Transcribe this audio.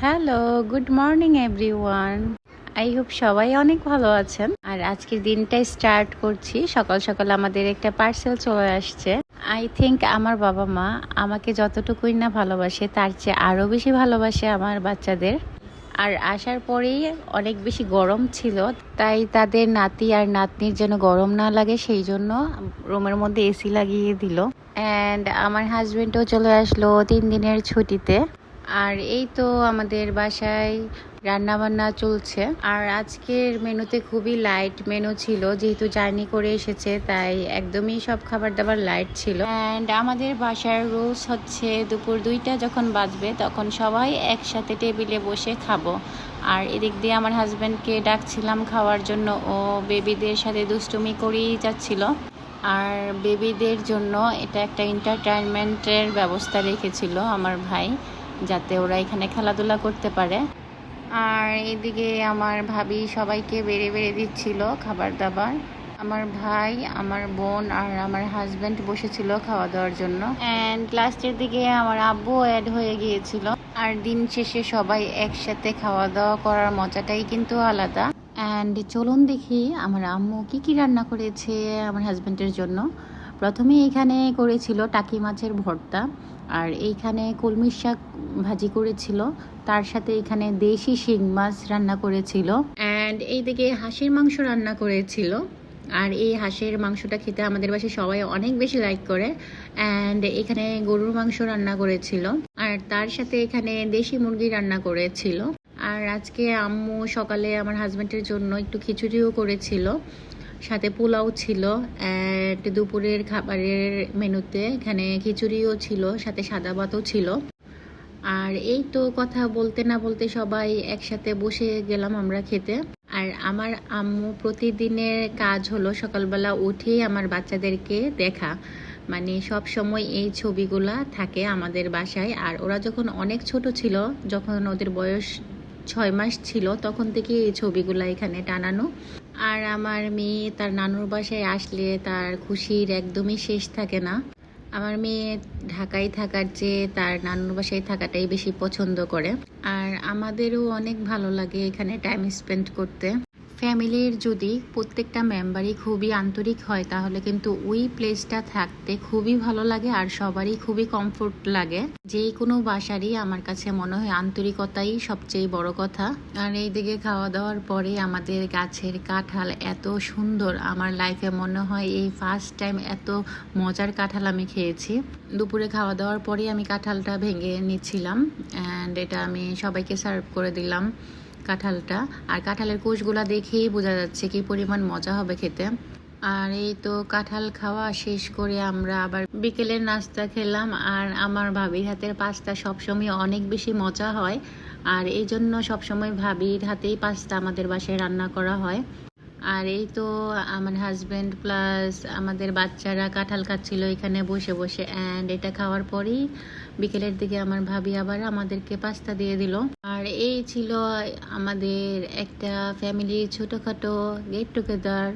Hello, good morning everyone. I hope সবাই অনেক ভালো আছেন। আর আজকের দিনটাই স্টার্ট করছি। সকাল সকাল আমাদের একটা পার্সেল চলে আসছে। আই থিঙ্ক আমার বাবা মা আমাকে যতটুকুই না ভালোবাসে তার চেয়ে আরও বেশি ভালোবাসে আমার বাচ্চাদের। আর আসার পরেই অনেক বেশি গরম ছিল, তাই তাদের নাতি আর নাতনির যেন গরম না লাগে সেই জন্য রুমের মধ্যে এসি লাগিয়ে দিল। অ্যান্ড আমার হাজবেন্ডও চলে আসলো 3 দিনের ছুটিতে। আর এই তো আমাদের বাসায় রান্না বান্না চলছে। আর আজকের মেনুতে খুবই লাইট মেনু ছিল, যেহেতু জার্নি করে এসেছে তাই একদমই সব খাবার দাবার লাইট ছিল। অ্যান্ড আমাদের বাসার রুলস হচ্ছে দুপুর 2টা যখন বাজবে তখন সবাই একসাথে টেবিলে বসে খাবো। আর এদিক দিয়ে আমার হাজব্যান্ডকে ডাকছিলাম খাওয়ার জন্য, ও বেবিদের সাথে দুষ্টুমি করেই যাচ্ছিল। আর বেবিদের জন্য এটা একটা এন্টারটেনমেন্টের ব্যবস্থা রেখেছিল আমার ভাই, যাতে ওরা এখানে খেলাধুলা করতে পারে। আর এদিকে আমার ভাবি সবাইকে বেড়ে বেড়ে দিচ্ছিল খাবার দাবার। আমার ভাই, আমার বোন আর আমার হাজব্যান্ড বসেছিল খাওয়া দাওয়ার জন্য। অ্যান্ড লাস্টের দিকে আমার আব্বু অ্যাড হয়ে গিয়েছিল। আর দিন শেষে সবাই একসাথে খাওয়া দাওয়া করার মজাটাই কিন্তু আলাদা। অ্যান্ড চলুন দেখি আমার আম্মু কি রান্না করেছে আমার হাজব্যান্ডের জন্য। প্রথমে এখানে করেছিল টাকি মাছের ভর্তা, আর এইখানে কলমি শাক ভাজি করেছিল, তার সাথে এখানে দেশি শিং মাছ রান্না করেছিল। অ্যান্ড এইদিকে হাঁসের মাংস রান্না করেছিল। আর এই হাঁসের মাংসটা খেতে আমাদের বাসায় সবাই অনেক বেশি লাইক করে। অ্যান্ড এখানে গরুর মাংস রান্না করেছিল, আর তার সাথে এখানে দেশি মুরগি রান্না করেছিল। আর আজকে আম্মু সকালে আমার হাজব্যান্ডের জন্য একটু খিচুড়িও করেছিল, সাথে পোলাও ছিল। অ্যান্ড দুপুরের খাবারের মেনুতে এখানে খিচুড়িও ছিল, সাথে সাদা ভাতও ছিল। আর এই তো কথা বলতে না বলতে সবাই একসাথে বসে গেলাম আমরা খেতে। আর আমার আম্মু প্রতিদিনের কাজ হলো সকালবেলা উঠেই আমার বাচ্চাদেরকে দেখা, মানে সব সময় এই ছবিগুলা থাকে আমাদের বাসায়। আর ওরা যখন অনেক ছোট ছিল, যখন ওদের বয়স 6 মাস ছিল, তখন থেকে এই ছবিগুলা এখানে টানানো। আর আমার মেয়ে তার নানুর বাসায় আসলে তার খুশির একদমই শেষ থাকে না। আমার মেয়ে ঢাকায় থাকার চেয়ে তার নানুর বাসায় থাকাটাই বেশি পছন্দ করে। আর আমাদেরও অনেক ভালো লাগে এখানে টাইম স্পেন্ড করতে। ফ্যামিলির যদি প্রত্যেকটা মেম্বারই খুবই আন্তরিক হয় তাহলে কিন্তু ওই প্লেসটা থাকতে খুবই ভালো লাগে, আর সবারই খুবই কমফোর্ট লাগে। যে কোনো বাসারই আমার কাছে মনে হয় আন্তরিকতাই সবচেয়ে বড় কথা। আর এইদিকে খাওয়া দাওয়ার পরে আমাদের গাছের কাঁঠাল এত সুন্দর, আমার লাইফে মনে হয় এই ফার্স্ট টাইম এত মজার কাঁঠাল আমি খেয়েছি। দুপুরে খাওয়া দাওয়ার পরেই আমি কাঁঠালটা ভেঙে নিচ্ছিলাম, অ্যান্ড এটা আমি সবাইকে সার্ভ করে দিলাম কাঁঠালটা। আর কাঁঠালের কোষগুলা দেখেই বোঝা যাচ্ছে কি পরিমাণ মজা হবে খেতে। আর এই তো কাঁঠাল খাওয়া শেষ করে আমরা আবার বিকেলের নাস্তা খেলাম। আর আমার ভাবির হাতের পাস্তা সবসময় অনেক বেশি মজা হয়, আর এই জন্য সবসময় ভাবির হাতেই পাস্তা আমাদের বাসায় রান্না করা হয়। আর এই তো আমার হাজব্যান্ড প্লাস আমাদের বাচ্চারা কাঁঠাল খাচ্ছিল এখানে বসে বসে। অ্যান্ড এটা খাওয়ার পরেই বিকেলের দিকে আমার ভাবি আবার আমাদেরকে পাস্তা দিয়ে দিল। আর এই ছিল আমাদের একটা ফ্যামিলির ছোটোখাটো গেট টুগেদার।